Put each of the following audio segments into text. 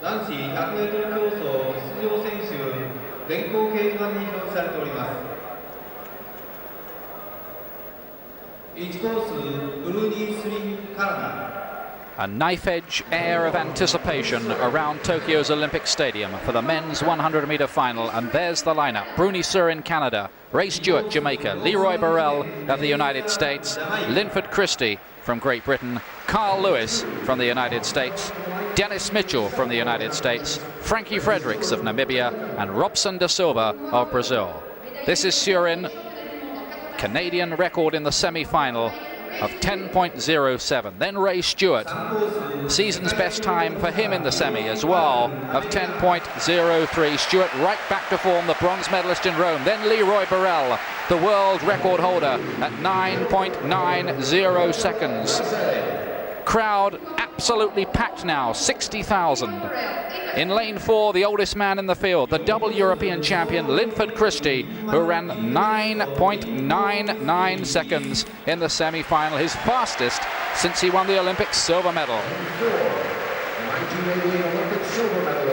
男子 100m 競走出場選手電光掲示板に表示されております。1コースブルーニースリンカナダ。A knife-edge air of anticipation around Tokyo's Olympic Stadium for the men's 100-meter final, and there's the lineup. Bruni Surin, Canada, Ray Stewart, Jamaica, Leroy Burrell of the United States, Linford Christie from Great Britain, Carl Lewis from the United States, Dennis Mitchell from the United States, Frankie Fredericks of Namibia, and Robson da Silva of Brazil. This is Surin, Canadian record in the semi-final of 10.07. Then Ray Stewart, season's best time for him in the semi as well, of 10.03. Stewart right back to form, the bronze medalist in Rome. Then Leroy Burrell, the world record holder, at 9.90 seconds. Crowd absolutely packed now, 60,000. In lane 4, the oldest man in the field, the double European champion Linford Christie, who ran 9.99 seconds in the semi-final, his fastest since he won the Olympic silver medal.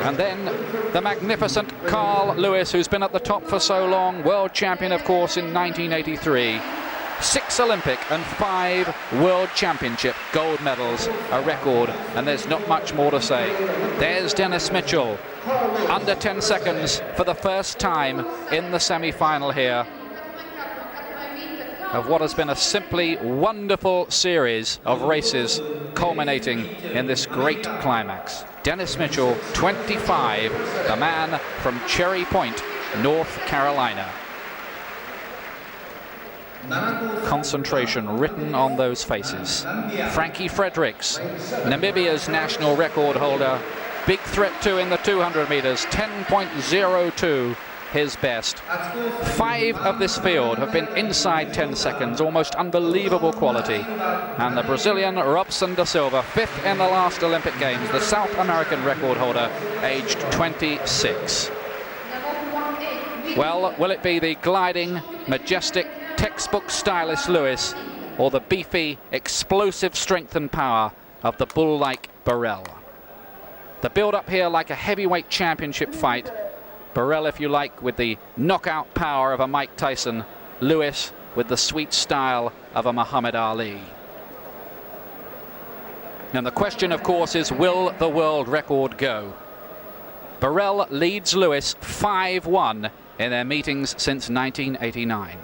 And then the magnificent Carl Lewis, who's been at the top for so long, world champion, of course, in 1983. 6 Olympic and 5 World Championship gold medals, a record, and there's not much more to say. There's Dennis Mitchell, under 10 seconds for the first time in the semi-final here of what has been a simply wonderful series of races culminating in this great climax. Dennis Mitchell, 25, the man from Cherry Point, North Carolina. Concentration written on those faces. Frankie Fredericks, Namibia's national record holder, big threat too in the 200 meters, 10.02 his best. 5 of this field have been inside 10 seconds, almost unbelievable quality. And the Brazilian Robson da Silva, 5th in the last Olympic Games, the South American record holder, aged 26. Well, will it be the gliding, majestic, textbook stylish Lewis, or the beefy, explosive strength and power of the bull-like Burrell? The build-up here like a heavyweight championship fight. Burrell, if you like, with the knockout power of a Mike Tyson. Lewis with the sweet style of a Muhammad Ali. And the question, of course, is, will the world record go? Burrell leads Lewis 5-1 in their meetings since 1989.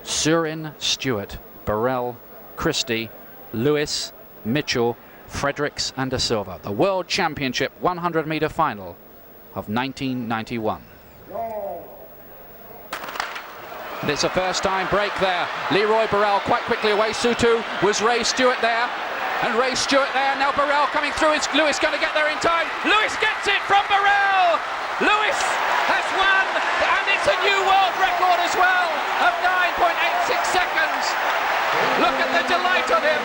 Surin, Stewart, Burrell, Christie, Lewis, Mitchell, Fredericks and da Silva. The World Championship 100-meter final of 1991. And it's a first-time break there. Leroy Burrell quite quickly away. Sutu was Ray Stewart there. And Ray Stewart there. Now Burrell coming through. Is Lewis going to get there in time? Lewis gets it from Burrell! Lewis has won, and it's a new world record as well of 9.86 seconds. Look at the delight of him.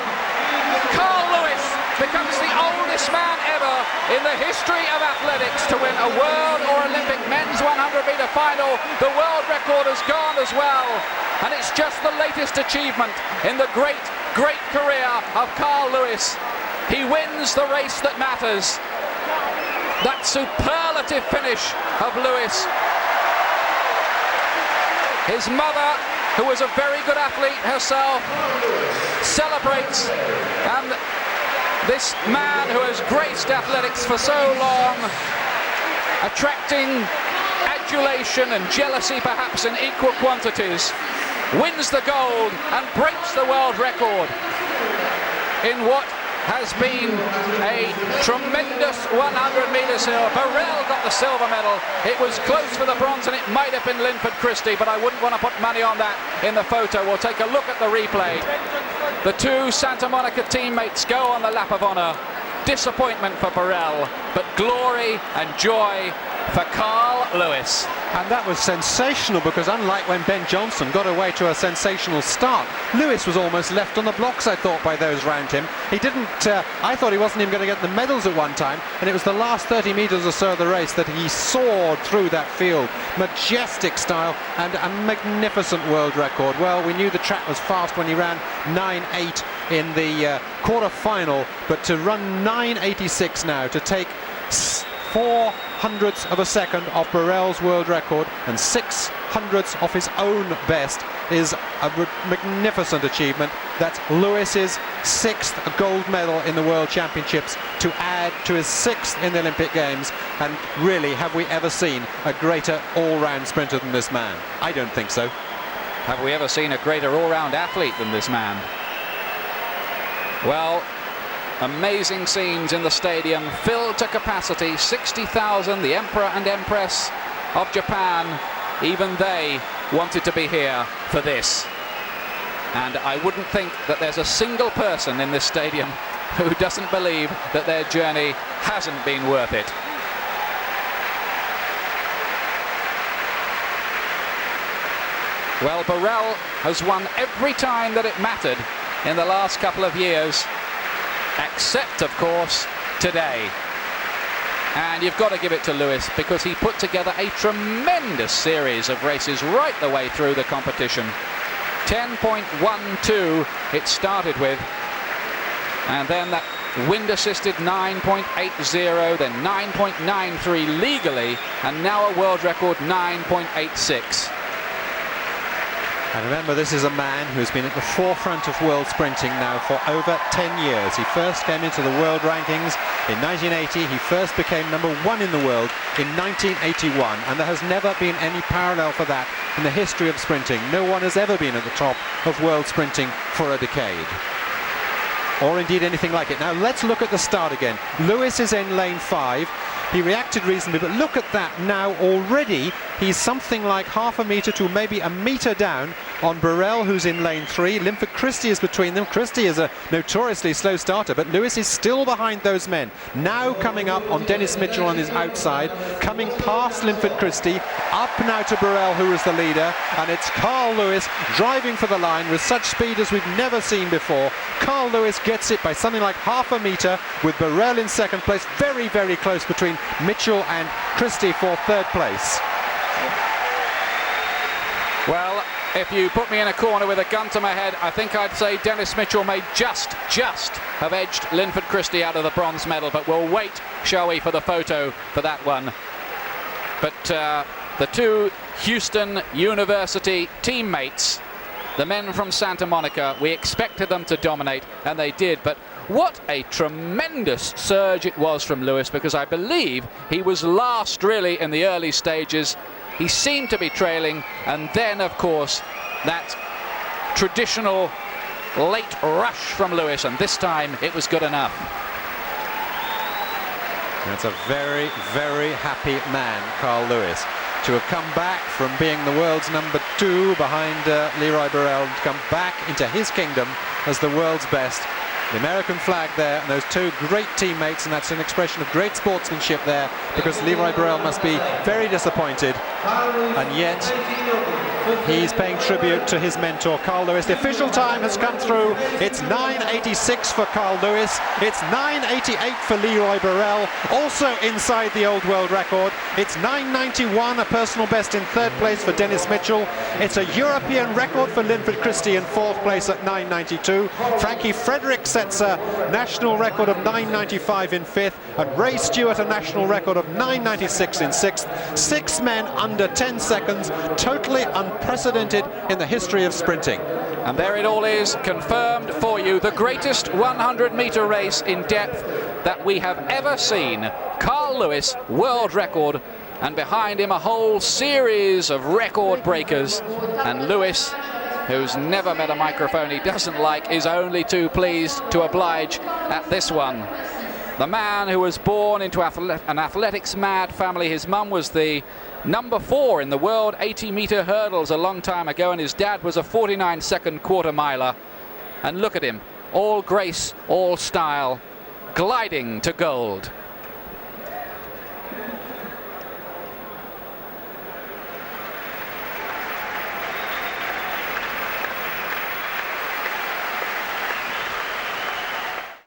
Carl Lewis becomes the oldest man ever in the history of athletics to win a world or Olympic men's 100-meter final. The world record has gone as well, and it's just the latest achievement in the great career of Carl Lewis. He wins the race that matters. That superlative finish of Lewis. His mother, who was a very good athlete herself, celebrates, and this man who has graced athletics for so long, attracting adulation and jealousy perhaps in equal quantities, wins the gold and breaks the world record in what has been a tremendous 100 metres hill. Burrell got the silver medal. It was close for the bronze, and it might have been Linford Christie, but I wouldn't want to put money on that in the photo. We'll take a look at the replay. The 2 Santa Monica teammates go on the lap of honour. Disappointment for Burrell, but glory and joy for Carl Lewis. And that was sensational, because unlike when Ben Johnson got away to a sensational start, Lewis was almost left on the blocks, I thought, by those around him. He didn't, I thought he wasn't even going to get the medals at one time, and it was the last 30 metres or so of the race that he soared through that field. Majestic style and a magnificent world record. Well, we knew the track was fast when he ran 9.8 in the quarter-final, but to run 9.86 now, to take 4/100ths of a second off Burrell's world record and 6/100ths off his own best is a magnificent achievement. That's Lewis's 6th gold medal in the World Championships, to add to his 6th in the Olympic Games. And really, have we ever seen a greater all-round sprinter than this man? I don't think so. Have we ever seen a greater all-round athlete than this man? Well, amazing scenes in the stadium, filled to capacity, 60,000, the Emperor and Empress of Japan, even they wanted to be here for this. And I wouldn't think that there's a single person in this stadium who doesn't believe that their journey hasn't been worth it. Well, Burrell has won every time that it mattered in the last couple of years, except, of course, today. And you've got to give it to Lewis, because he put together a tremendous series of races right the way through the competition. 10.12 it started with, and then that wind-assisted 9.80, then 9.93 legally, and now a world record 9.86. And remember, this is a man who's been at the forefront of world sprinting now for over 10 years. He first came into the world rankings in 1980. He first became #1 in the world in 1981. And there has never been any parallel for that in the history of sprinting. No one has ever been at the top of world sprinting for a decade, or indeed anything like it. Now let's look at the start again. Lewis is in lane 5. He reacted reasonably, but look at that now. Already he's something like half a metre to maybe a metre down on Burrell, who's in lane 3. Linford Christie is between them. Christie is a notoriously slow starter, but Lewis is still behind those men. Now coming up on Dennis Mitchell on his outside, coming past Linford Christie, up now to Burrell, who is the leader, and it's Carl Lewis driving for the line with such speed as we've never seen before. Carl Lewis gets it by something like half a metre, with Burrell in second place, very, very close between Mitchell and Christie for third place. Well, if you put me in a corner with a gun to my head, I think I'd say Dennis Mitchell may just have edged Linford Christie out of the bronze medal, but we'll wait, shall we, for the photo for that one. But the two Houston University teammates, the men from Santa Monica, we expected them to dominate, and they did. But what a tremendous surge it was from Lewis, because I believe he was last really in the early stages. He seemed to be trailing, and then, of course, that traditional late rush from Lewis, and this time it was good enough. That's a very, very happy man, Carl Lewis, to have come back from being the world's #2 behind Leroy Burrell, to come back into his kingdom as the world's best. The American flag there, and those two great teammates, and that's an expression of great sportsmanship there, because Leroy Burrell must be very disappointed, and yet he's paying tribute to his mentor, Carl Lewis. The official time has come through. It's 9.86 for Carl Lewis. It's 9.88 for Leroy Burrell, also inside the old world record. It's 9.91, a personal best in third place for Dennis Mitchell. It's a European record for Linford Christie in fourth place at 9.92. Frankie Frederick sets a national record of 9.95 in fifth, and Ray Stewart a national record of 9.96 in sixth. 6 men under 10 seconds, totally unprecedented in the history of sprinting. And there it all is, confirmed for you, the greatest 100-metre race in depth that we have ever seen. Carl Lewis, world record, and behind him a whole series of record breakers. And Lewis, who's never met a microphone he doesn't like, is only too pleased to oblige at this one. The man who was born into an athletics-mad family. His mum was the #4 in the world 80-metre hurdles a long time ago, and his dad was a 49-second quarter miler. And look at him, all grace, all style, gliding to gold.